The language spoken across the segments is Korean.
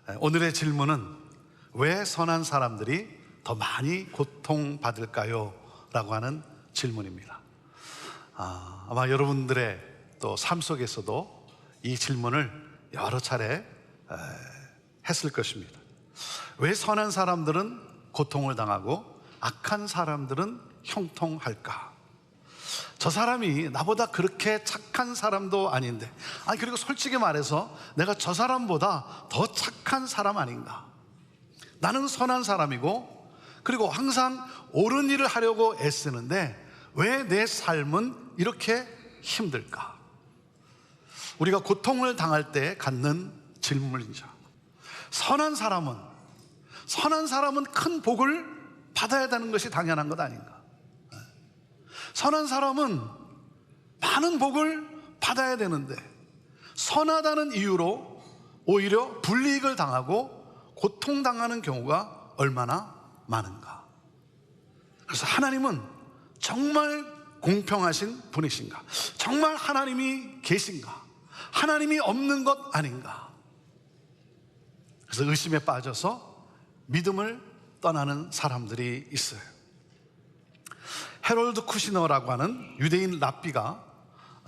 오늘의 질문은 왜 선한 사람들이 더 많이 고통받을까요? 라고 하는 질문입니다. 아마 여러분들의 또 삶 속에서도 이 질문을 여러 차례 했을 것입니다. 왜 선한 사람들은 고통을 당하고 악한 사람들은 형통할까? 저 사람이 나보다 그렇게 착한 사람도 아닌데, 그리고 솔직히 말해서 내가 저 사람보다 더 착한 사람 아닌가? 나는 선한 사람이고, 그리고 항상 옳은 일을 하려고 애쓰는데 왜 내 삶은 이렇게 힘들까? 우리가 고통을 당할 때 갖는 질문이죠. 선한 사람은 큰 복을 받아야 되는 것이 당연한 것 아닌가? 선한 사람은 많은 복을 받아야 되는데 선하다는 이유로 오히려 불이익을 당하고 고통당하는 경우가 얼마나 많은가? 그래서 하나님은 정말 공평하신 분이신가? 정말 하나님이 계신가? 하나님이 없는 것 아닌가? 그래서 의심에 빠져서 믿음을 떠나는 사람들이 있어요. 헤롤드 쿠시너라고 하는 유대인 랍비가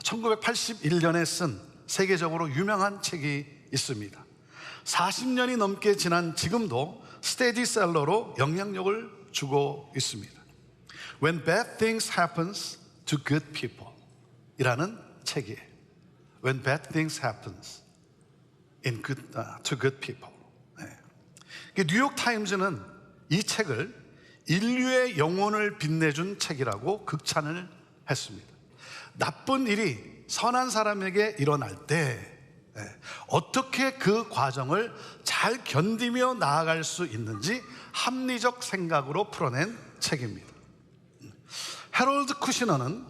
1981년에 쓴 세계적으로 유명한 책이 있습니다. 40년이 넘게 지난 지금도 스테디셀러로 영향력을 주고 있습니다. When bad things happens to good people 이라는 책이에요. When bad things happens to good people. 뉴욕 타임즈는 이 책을 인류의 영혼을 빛내준 책이라고 극찬을 했습니다. 나쁜 일이 선한 사람에게 일어날 때 어떻게 그 과정을 잘 견디며 나아갈 수 있는지 합리적 생각으로 풀어낸 책입니다. 헤롤드 쿠시너는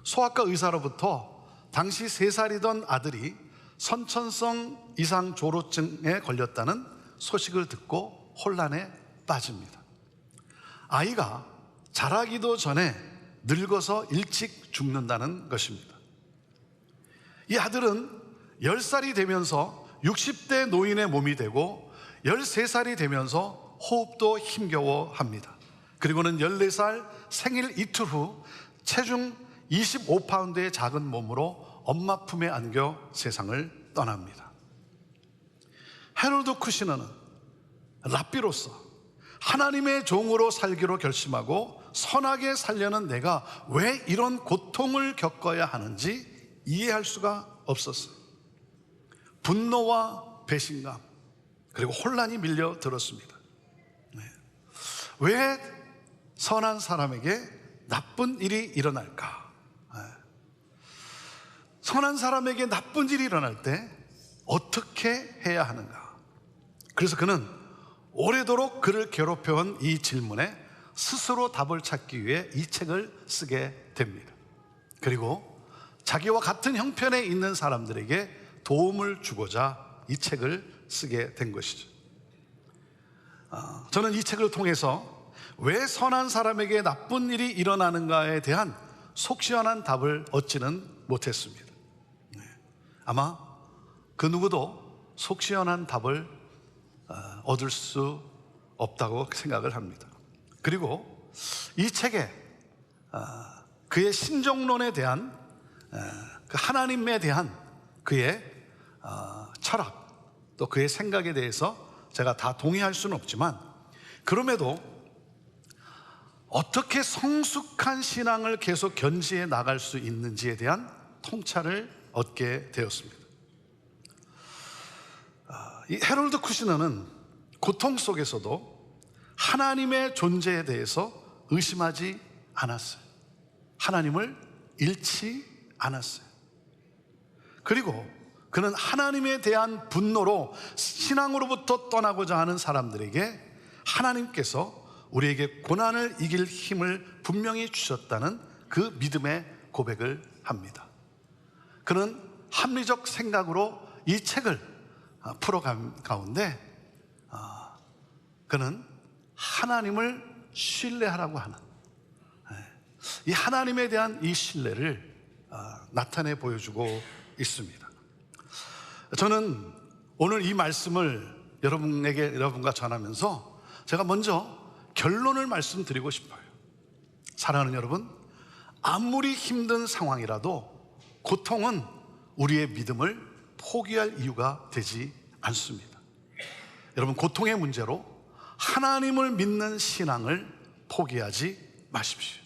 소아과 의사로부터 당시 3살이던 아들이 선천성 이상 조로증에 걸렸다는 소식을 듣고 혼란에 빠집니다. 아이가 자라기도 전에 늙어서 일찍 죽는다는 것입니다. 이 아들은 10살이 되면서 60대 노인의 몸이 되고 13살이 되면서 호흡도 힘겨워합니다. 그리고는 14살 생일 이틀 후 체중 25파운드의 작은 몸으로 엄마 품에 안겨 세상을 떠납니다. 헤롤드 쿠시너는 랍비로서 하나님의 종으로 살기로 결심하고 선하게 살려는 내가 왜 이런 고통을 겪어야 하는지 이해할 수가 없었어요. 분노와 배신감 그리고 혼란이 밀려들었습니다. 왜 선한 사람에게 나쁜 일이 일어날까? 선한 사람에게 나쁜 일이 일어날 때 어떻게 해야 하는가? 그래서 그는 오래도록 그를 괴롭혀온 이 질문에 스스로 답을 찾기 위해 이 책을 쓰게 됩니다. 그리고 자기와 같은 형편에 있는 사람들에게 도움을 주고자 이 책을 쓰게 된 것이죠. 저는 이 책을 통해서 왜 선한 사람에게 나쁜 일이 일어나는가에 대한 속 시원한 답을 얻지는 못했습니다. 아마 그 누구도 속 시원한 답을 얻을 수 없다고 생각을 합니다. 그리고 이 책에 그의 신정론에 대한 그 하나님에 대한 그의 철학 또 그의 생각에 대해서 제가 다 동의할 수는 없지만 그럼에도 어떻게 성숙한 신앙을 계속 견지해 나갈 수 있는지에 대한 통찰을 얻게 되었습니다. 이 헤롤드 쿠시너는 고통 속에서도 하나님의 존재에 대해서 의심하지 않았어요. 하나님을 잃지 않았어요. 그리고 그는 하나님에 대한 분노로 신앙으로부터 떠나고자 하는 사람들에게 하나님께서 우리에게 고난을 이길 힘을 분명히 주셨다는 그 믿음의 고백을 합니다. 그는 합리적 생각으로 이 책을 풀어간 가운데 그는 하나님을 신뢰하라고 하는 이 하나님에 대한 이 신뢰를 나타내 보여주고 있습니다. 저는 오늘 이 말씀을 여러분과 전하면서 제가 먼저 결론을 말씀드리고 싶어요. 사랑하는 여러분, 아무리 힘든 상황이라도 고통은 우리의 믿음을 포기할 이유가 되지 않습니다. 여러분, 고통의 문제로 하나님을 믿는 신앙을 포기하지 마십시오.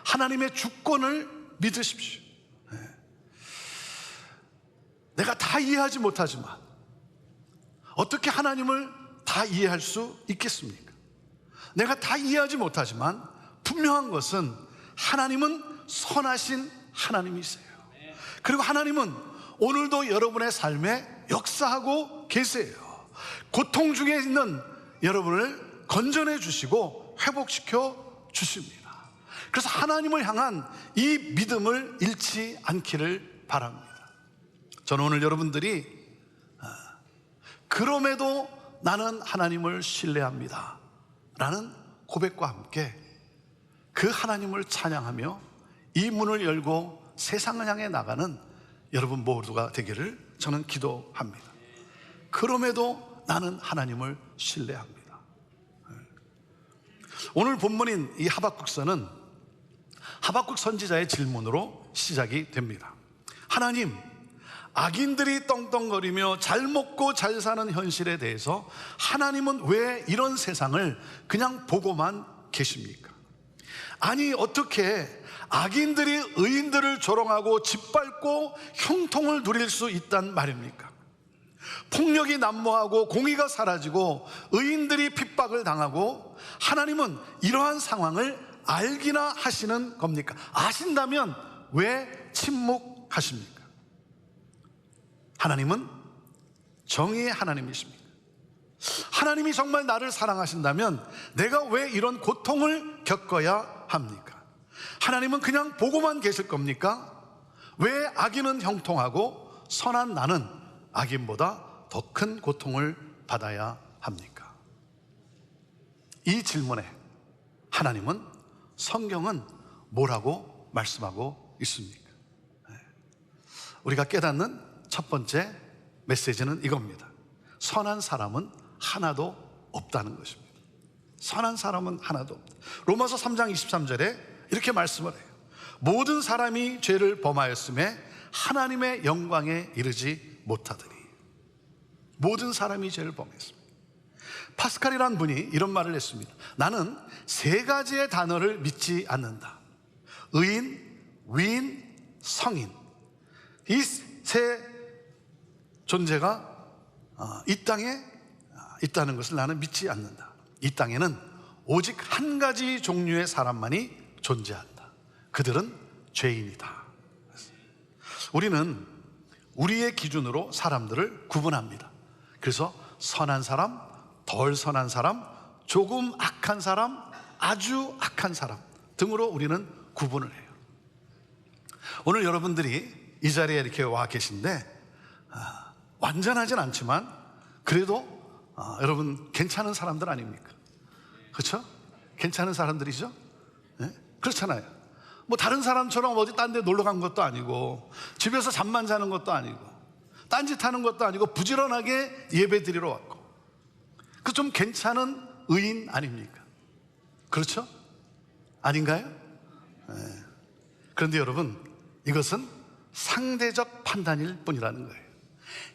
하나님의 주권을 믿으십시오. 내가 다 이해하지 못하지만 어떻게 하나님을 다 이해할 수 있겠습니까? 내가 다 이해하지 못하지만 분명한 것은 하나님은 선하신 하나님이세요. 그리고 하나님은 오늘도 여러분의 삶에 역사하고 계세요. 고통 중에 있는 여러분을 건져내 주시고 회복시켜 주십니다. 그래서 하나님을 향한 이 믿음을 잃지 않기를 바랍니다. 저는 오늘 여러분들이 그럼에도 나는 하나님을 신뢰합니다 라는 고백과 함께 그 하나님을 찬양하며 이 문을 열고 세상을 향해 나가는 여러분 모두가 되기를 저는 기도합니다. 그럼에도 나는 하나님을 신뢰합니다. 오늘 본문인 이 하박국서는 하박국 선지자의 질문으로 시작이 됩니다. 하나님, 악인들이 떵떵거리며 잘 먹고 잘 사는 현실에 대해서 하나님은 왜 이런 세상을 그냥 보고만 계십니까? 아니, 어떻게 악인들이 의인들을 조롱하고 짓밟고 형통을 누릴 수 있단 말입니까? 폭력이 난무하고 공의가 사라지고 의인들이 핍박을 당하고 하나님은 이러한 상황을 알기나 하시는 겁니까? 아신다면 왜 침묵하십니까? 하나님은 정의의 하나님이십니까? 하나님이 정말 나를 사랑하신다면 내가 왜 이런 고통을 겪어야 합니까? 하나님은 그냥 보고만 계실 겁니까? 왜 악인은 형통하고 선한 나는 악인보다 더 큰 고통을 받아야 합니까? 이 질문에 하나님은, 성경은 뭐라고 말씀하고 있습니까? 우리가 깨닫는 첫 번째 메시지는 이겁니다. 선한 사람은 하나도 없다는 것입니다. 선한 사람은 하나도 없다. 로마서 3장 23절에 이렇게 말씀을 해요. 모든 사람이 죄를 범하였음에 하나님의 영광에 이르지 못하더니. 모든 사람이 죄를 범했습니다. 파스칼이라는 분이 이런 말을 했습니다. 나는 세 가지의 단어를 믿지 않는다. 의인, 위인, 성인. 이 세 존재가 이 땅에 있다는 것을 나는 믿지 않는다. 이 땅에는 오직 한 가지 종류의 사람만이 존재한다. 그들은 죄인이다. 우리는 우리의 기준으로 사람들을 구분합니다. 그래서 선한 사람, 덜 선한 사람, 조금 악한 사람, 아주 악한 사람 등으로 우리는 구분을 해요. 오늘 여러분들이 이 자리에 이렇게 와 계신데 완전하진 않지만 그래도 여러분 괜찮은 사람들 아닙니까? 그렇죠? 괜찮은 사람들이죠? 네? 그렇잖아요. 뭐 다른 사람처럼 어디 딴 데 놀러 간 것도 아니고 집에서 잠만 자는 것도 아니고 딴짓하는 것도 아니고 부지런하게 예배 드리러 왔고 그 좀 괜찮은 의인 아닙니까? 그렇죠? 아닌가요? 네. 그런데 여러분, 이것은 상대적 판단일 뿐이라는 거예요.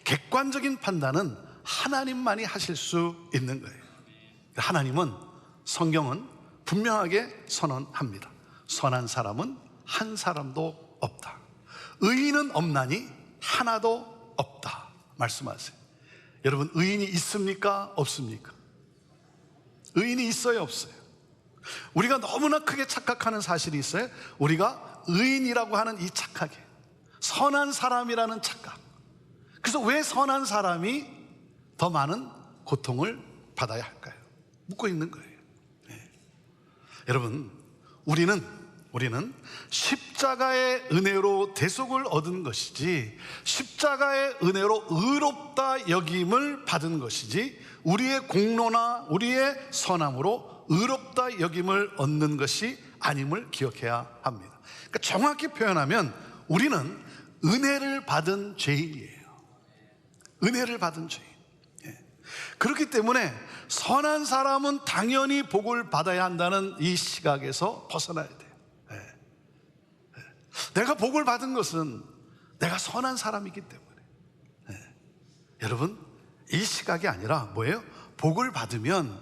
객관적인 판단은 하나님만이 하실 수 있는 거예요. 하나님은, 성경은 분명하게 선언합니다. 선한 사람은 한 사람도 없다. 의인은 없나니 하나도 없다 말씀하세요. 여러분, 의인이 있습니까? 없습니까? 의인이 있어요? 없어요? 우리가 너무나 크게 착각하는 사실이 있어요. 우리가 의인이라고 하는 이 착각에, 선한 사람이라는 착각. 그래서 왜 선한 사람이 더 많은 고통을 받아야 할까요? 묻고 있는 거예요. 네. 여러분, 우리는 십자가의 은혜로 대속을 얻은 것이지 십자가의 은혜로 의롭다 여김을 받은 것이지 우리의 공로나 우리의 선함으로 의롭다 여김을 얻는 것이 아님을 기억해야 합니다. 그러니까 정확히 표현하면 우리는 은혜를 받은 죄인이에요. 은혜를 받은 죄인. 그렇기 때문에 선한 사람은 당연히 복을 받아야 한다는 이 시각에서 벗어나야 돼요. 내가 복을 받은 것은 내가 선한 사람이기 때문에. 여러분, 이 시각이 아니라 뭐예요? 복을 받으면,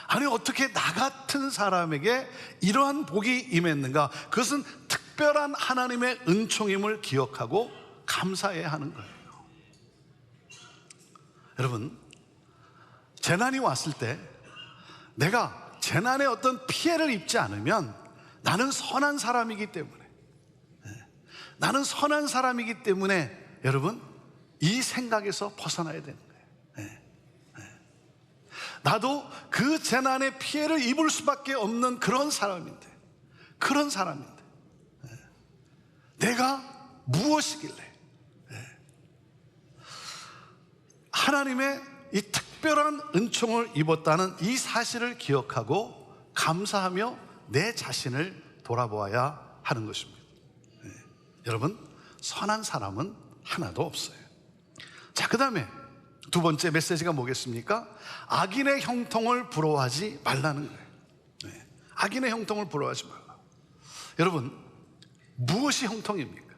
아니 어떻게 나 같은 사람에게 이러한 복이 임했는가, 그것은 특별한 하나님의 은총임을 기억하고 감사해야 하는 거예요. 여러분, 재난이 왔을 때 내가 재난에 어떤 피해를 입지 않으면 나는 선한 사람이기 때문에, 나는 선한 사람이기 때문에 여러분, 이 생각에서 벗어나야 되는 거예요. 나도 그 재난의 피해를 입을 수밖에 없는 그런 사람인데 내가 무엇이길래 하나님의 이 특별한 은총을 입었다는 이 사실을 기억하고 감사하며 내 자신을 돌아보아야 하는 것입니다. 여러분, 선한 사람은 하나도 없어요. 자, 그 다음에 두 번째 메시지가 뭐겠습니까? 악인의 형통을 부러워하지 말라는 거예요. 악인의 형통을 부러워하지 말라. 여러분, 무엇이 형통입니까?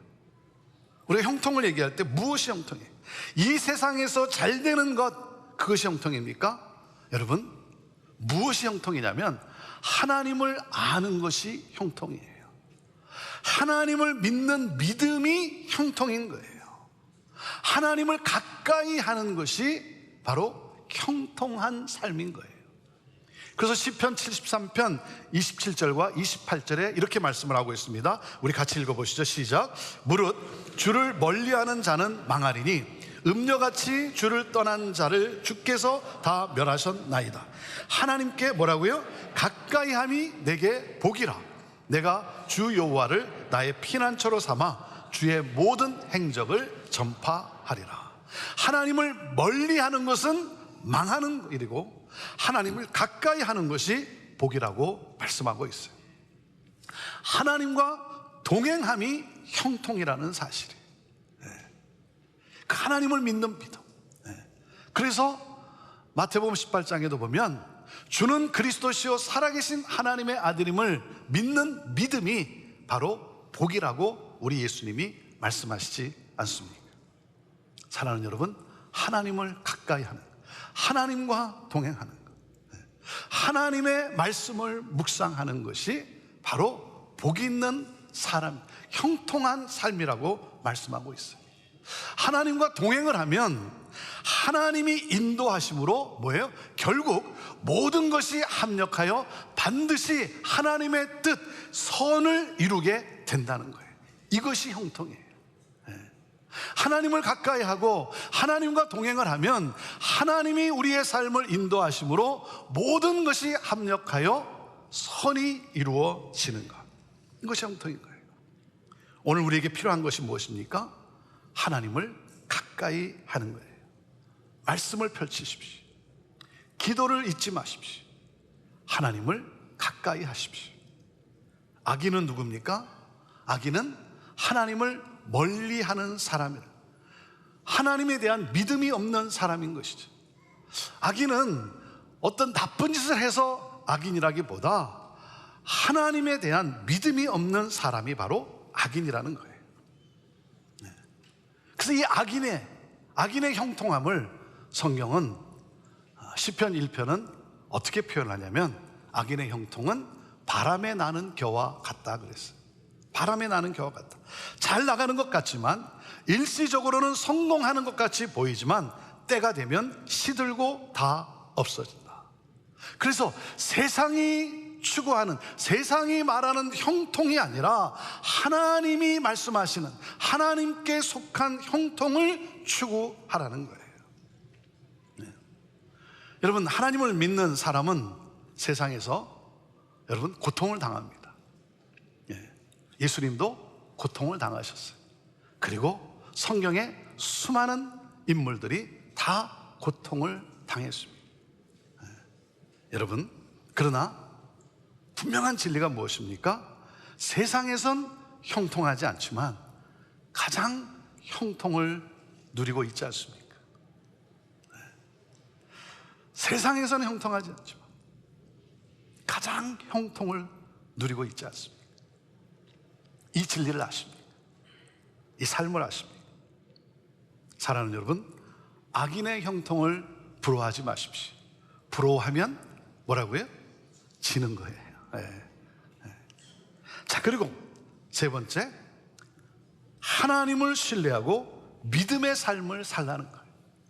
우리가 형통을 얘기할 때 무엇이 형통이에요? 이 세상에서 잘 되는 것, 그것이 형통입니까? 여러분, 무엇이 형통이냐면 하나님을 아는 것이 형통이에요. 하나님을 믿는 믿음이 형통인 거예요. 하나님을 가까이 하는 것이 바로 형통한 삶인 거예요. 그래서 시편 73편 27절과 28절에 이렇게 말씀을 하고 있습니다. 우리 같이 읽어보시죠. 시작. 무릇 주를 멀리하는 자는 망하리니 음녀같이 주를 떠난 자를 주께서 다 멸하셨나이다. 하나님께 뭐라고요? 가까이함이 내게 복이라. 내가 주 여호와를 나의 피난처로 삼아 주의 모든 행적을 전파하리라. 하나님을 멀리하는 것은 망하는 일이고 하나님을 가까이 하는 것이 복이라고 말씀하고 있어요. 하나님과 동행함이 형통이라는 사실이에요. 그 하나님을 믿는 믿음. 그래서 마태복음 18장에도 보면 주는 그리스도시요 살아계신 하나님의 아들임을 믿는 믿음이 바로 복이라고 우리 예수님이 말씀하시지 않습니까? 사랑하는 여러분, 하나님을 가까이 하는, 하나님과 동행하는 것, 하나님의 말씀을 묵상하는 것이 바로 복 있는 사람, 형통한 삶이라고 말씀하고 있어요. 하나님과 동행을 하면 하나님이 인도하심으로 뭐예요? 결국 모든 것이 합력하여 반드시 하나님의 뜻, 선을 이루게 된다는 거예요. 이것이 형통이에요. 하나님을 가까이 하고 하나님과 동행을 하면 하나님이 우리의 삶을 인도하심으로 모든 것이 합력하여 선이 이루어지는 것, 이것이 형통인 거예요. 오늘 우리에게 필요한 것이 무엇입니까? 하나님을 가까이 하는 거예요. 말씀을 펼치십시오. 기도를 잊지 마십시오. 하나님을 가까이 하십시오. 악인은 누굽니까? 악인은 하나님을 멀리하는 사람이라, 하나님에 대한 믿음이 없는 사람인 것이죠. 악인은 어떤 나쁜 짓을 해서 악인이라기보다 하나님에 대한 믿음이 없는 사람이 바로 악인이라는 거예요. 그래서 이 악인의 형통함을 성경은 시편 1편은 어떻게 표현하냐면 악인의 형통은 바람에 나는 겨와 같다 그랬어요. 바람에 나는 겨와 같다. 잘 나가는 것 같지만, 일시적으로는 성공하는 것 같이 보이지만 때가 되면 시들고 다 없어진다. 그래서 세상이 추구하는, 세상이 말하는 형통이 아니라 하나님이 말씀하시는 하나님께 속한 형통을 추구하라는 거예요. 여러분, 하나님을 믿는 사람은 세상에서 여러분 고통을 당합니다. 예수님도 고통을 당하셨어요. 그리고 성경에 수많은 인물들이 다 고통을 당했습니다. 여러분, 그러나 분명한 진리가 무엇입니까? 세상에선 형통하지 않지만 가장 형통을 누리고 있지 않습니까? 세상에서는 형통하지 않지만 가장 형통을 누리고 있지 않습니까? 이 진리를 아십니까? 이 삶을 아십니까? 사랑하는 여러분, 악인의 형통을 부러워하지 마십시오. 부러워하면 뭐라고요? 지는 거예요. 자, 그리고 세 번째, 하나님을 신뢰하고 믿음의 삶을 살라는 거예요.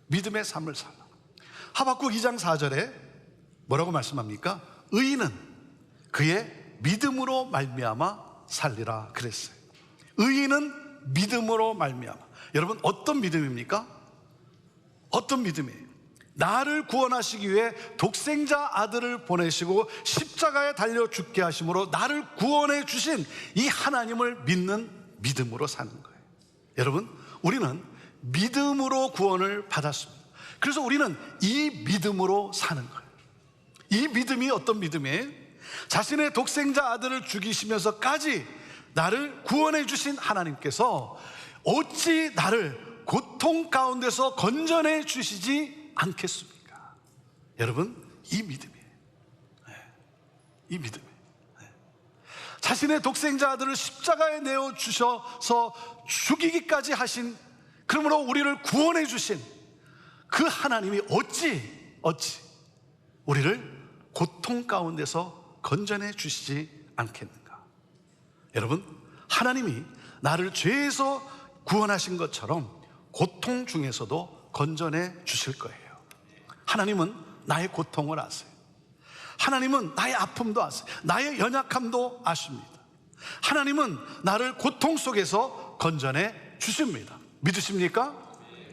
믿음의 삶을 살라. 하박국 2장 4절에 뭐라고 말씀합니까? 의인은 그의 믿음으로 말미암아 살리라 그랬어요. 의인은 믿음으로 말미암아. 여러분, 어떤 믿음입니까? 어떤 믿음이에요? 나를 구원하시기 위해 독생자 아들을 보내시고 십자가에 달려 죽게 하심으로 나를 구원해 주신 이 하나님을 믿는 믿음으로 사는 거예요. 여러분, 우리는 믿음으로 구원을 받았습니다. 그래서 우리는 이 믿음으로 사는 거예요. 이 믿음이 어떤 믿음이에요? 자신의 독생자 아들을 죽이시면서까지 나를 구원해 주신 하나님께서 어찌 나를 고통 가운데서 건져내 주시지 않겠습니까? 여러분, 이 믿음이에요. 이 믿음이에요. 자신의 독생자 아들을 십자가에 내어 주셔서 죽이기까지 하신, 그러므로 우리를 구원해 주신 그 하나님이 어찌 우리를 고통 가운데서 건져내 주시지 않겠는가? 여러분, 하나님이 나를 죄에서 구원하신 것처럼 고통 중에서도 건져내 주실 거예요. 하나님은 나의 고통을 아세요. 하나님은 나의 아픔도 아세요. 나의 연약함도 아십니다. 하나님은 나를 고통 속에서 건져내 주십니다. 믿으십니까?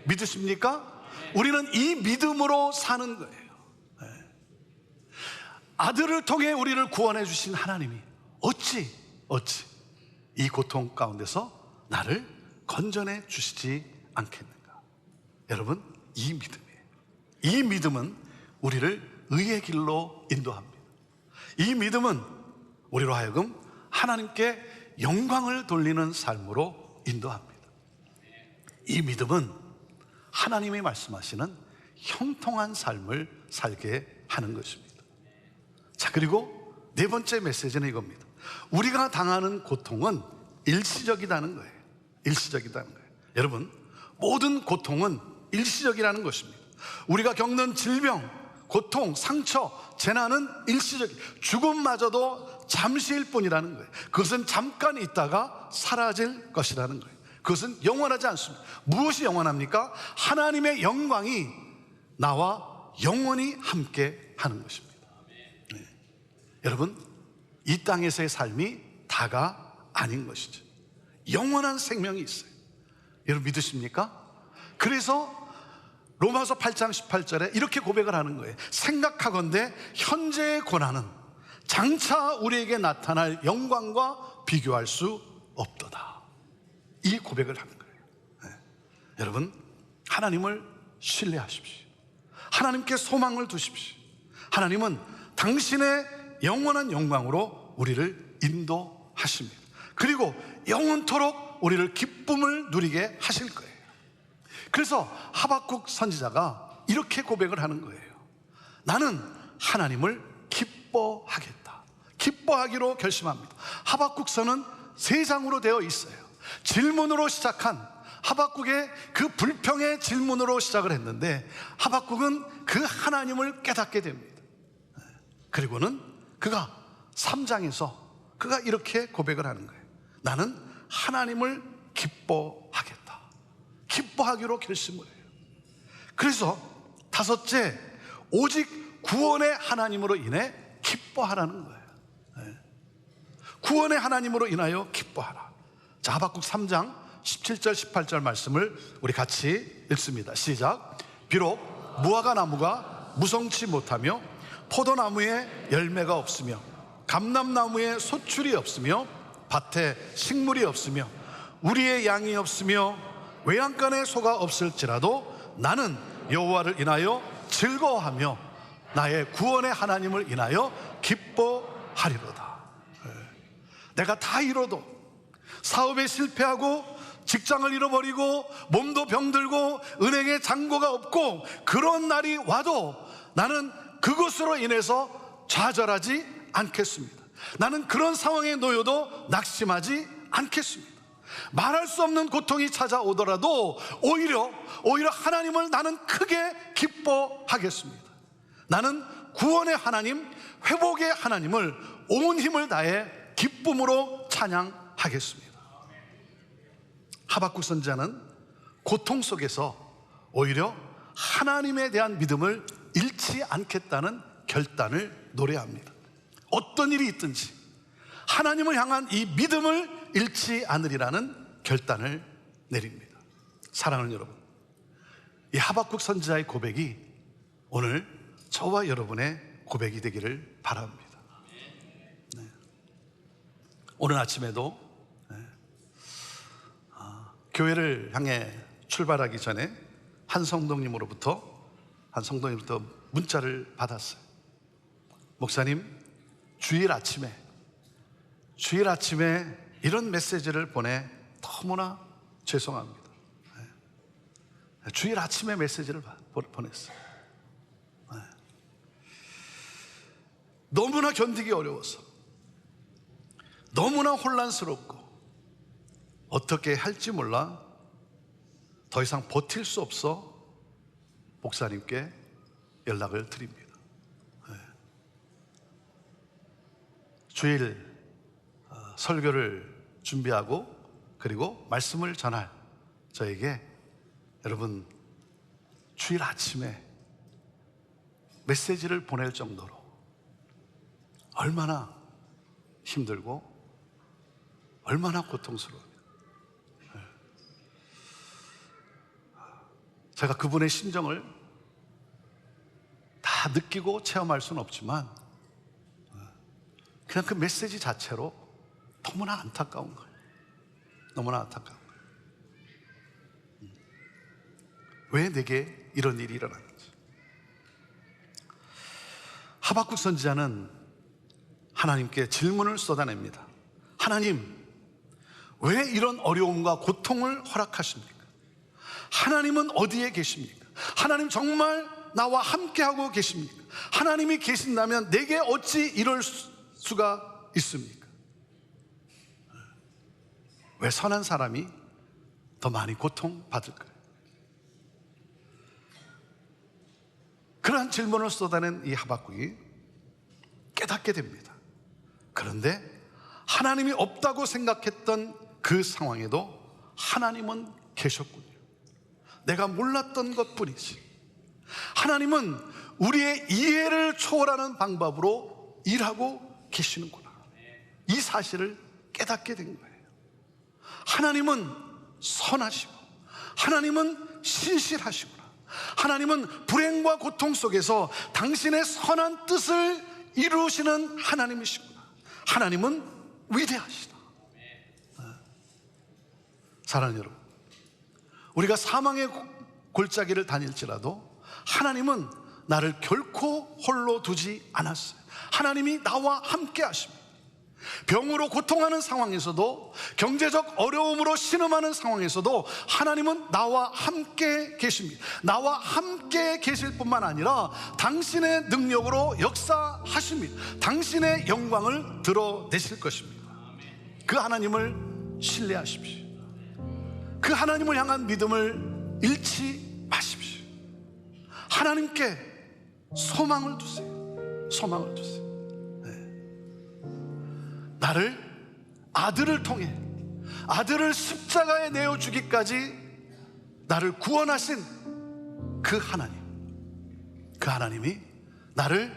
믿으십니까? 우리는 이 믿음으로 사는 거예요. 아들을 통해 우리를 구원해 주신 하나님이 어찌 이 고통 가운데서 나를 건져내 주시지 않겠는가? 여러분, 이 믿음이에요. 이 믿음은 우리를 의의 길로 인도합니다. 이 믿음은 우리로 하여금 하나님께 영광을 돌리는 삶으로 인도합니다. 이 믿음은 하나님이 말씀하시는 형통한 삶을 살게 하는 것입니다. 자, 그리고 네 번째 메시지는 이겁니다. 우리가 당하는 고통은 일시적이라는 거예요. 일시적이라는 거예요. 여러분, 모든 고통은 일시적이라는 것입니다. 우리가 겪는 질병, 고통, 상처, 재난은 일시적이, 죽음마저도 잠시일 뿐이라는 거예요. 그것은 잠깐 있다가 사라질 것이라는 거예요. 그것은 영원하지 않습니다. 무엇이 영원합니까? 하나님의 영광이 나와 영원히 함께 하는 것입니다. 네. 여러분, 이 땅에서의 삶이 다가 아닌 것이죠. 영원한 생명이 있어요. 여러분, 믿으십니까? 그래서 로마서 8장 18절에 이렇게 고백을 하는 거예요. 생각하건대 현재의 고난은 장차 우리에게 나타날 영광과 비교할 수 없도다. 이 고백을 하는 거예요. 네. 여러분, 하나님을 신뢰하십시오. 하나님께 소망을 두십시오. 하나님은 당신의 영원한 영광으로 우리를 인도하십니다. 그리고 영원토록 우리를 기쁨을 누리게 하실 거예요. 그래서 하박국 선지자가 이렇게 고백을 하는 거예요. 나는 하나님을 기뻐하겠다. 기뻐하기로 결심합니다. 하박국서는 3장으로 되어 있어요. 질문으로 시작한 하박국의 그 불평의 질문으로 시작을 했는데 하박국은 그 하나님을 깨닫게 됩니다. 그리고는 그가 3장에서 그가 이렇게 고백을 하는 거예요. 나는 하나님을 기뻐하겠다. 기뻐하기로 결심을 해요. 그래서 5째, 오직 구원의 하나님으로 인해 기뻐하라는 거예요. 구원의 하나님으로 인하여 기뻐하라. 자, 하박국 3장 17절 18절 말씀을 우리 같이 읽습니다. 시작. 비록 무화과 나무가 무성치 못하며 포도나무에 열매가 없으며 감람나무에 소출이 없으며 밭에 식물이 없으며 우리의 양이 없으며 외양간에 소가 없을지라도 나는 여호와를 인하여 즐거워하며 나의 구원의 하나님을 인하여 기뻐하리로다. 내가 다 이뤄도, 사업에 실패하고 직장을 잃어버리고 몸도 병들고 은행에 잔고가 없고 그런 날이 와도 나는 그것으로 인해서 좌절하지 않겠습니다. 나는 그런 상황에 놓여도 낙심하지 않겠습니다. 말할 수 없는 고통이 찾아오더라도 오히려 하나님을 나는 크게 기뻐하겠습니다. 나는 구원의 하나님, 회복의 하나님을 온 힘을 다해 기쁨으로 찬양하겠습니다. 하박국 선지자는 고통 속에서 오히려 하나님에 대한 믿음을 잃지 않겠다는 결단을 노래합니다. 어떤 일이 있든지 하나님을 향한 이 믿음을 잃지 않으리라는 결단을 내립니다. 사랑하는 여러분, 이 하박국 선지자의 고백이 오늘 저와 여러분의 고백이 되기를 바랍니다. 네. 오늘 아침에도 교회를 향해 출발하기 전에 한 성도님으로부터 문자를 받았어요. 목사님, 주일 아침에 이런 메시지를 보내 너무나 죄송합니다. 주일 아침에 메시지를 보냈어요. 너무나 견디기 어려워서, 너무나 혼란스럽고 어떻게 할지 몰라 더 이상 버틸 수 없어 목사님께 연락을 드립니다. 주일 설교를 준비하고 그리고 말씀을 전할 저에게 여러분 주일 아침에 메시지를 보낼 정도로 얼마나 힘들고 얼마나 고통스러워요. 제가 그분의 심정을 다 느끼고 체험할 수는 없지만 그냥 그 메시지 자체로 너무나 안타까운 거예요. 너무나 안타까운 거예요. 왜 내게 이런 일이 일어나는지. 하박국 선지자는 하나님께 질문을 쏟아냅니다. 하나님, 왜 이런 어려움과 고통을 허락하십니까? 하나님은 어디에 계십니까? 하나님 정말 나와 함께하고 계십니까? 하나님이 계신다면 내게 어찌 이럴 수가 있습니까? 왜 선한 사람이 더 많이 고통받을까요? 그러한 질문을 쏟아낸 이 하박국이 깨닫게 됩니다. 그런데 하나님이 없다고 생각했던 그 상황에도 하나님은 계셨군요. 내가 몰랐던 것뿐이지. 하나님은 우리의 이해를 초월하는 방법으로 일하고 계시는구나. 이 사실을 깨닫게 된 거예요. 하나님은 선하시고 하나님은 신실하시구나. 하나님은 불행과 고통 속에서 당신의 선한 뜻을 이루시는 하나님이시구나. 하나님은 위대하시다. 사랑하는 여러분, 우리가 사망의 골짜기를 다닐지라도 하나님은 나를 결코 홀로 두지 않았어요. 하나님이 나와 함께 하십니다. 병으로 고통하는 상황에서도, 경제적 어려움으로 신음하는 상황에서도 하나님은 나와 함께 계십니다. 나와 함께 계실 뿐만 아니라 당신의 능력으로 역사하십니다. 당신의 영광을 드러내실 것입니다. 그 하나님을 신뢰하십시오. 그 하나님을 향한 믿음을 잃지 마십시오. 하나님께 소망을 두세요. 소망을 두세요. 나를 아들을 통해, 아들을 십자가에 내어주기까지 나를 구원하신 그 하나님, 그 하나님이 나를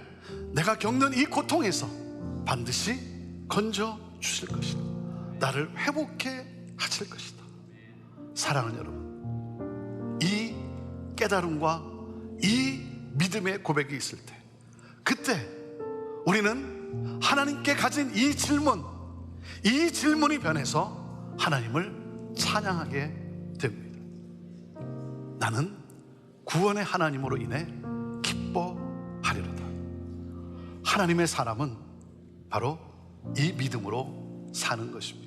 내가 겪는 이 고통에서 반드시 건져 주실 것이다. 나를 회복해 하실 것이다. 사랑하는 여러분, 이 깨달음과 이 믿음의 고백이 있을 때, 그때 우리는 하나님께 가진 이 질문이 변해서 하나님을 찬양하게 됩니다. 나는 구원의 하나님으로 인해 기뻐하리로다. 하나님의 사람은 바로 이 믿음으로 사는 것입니다.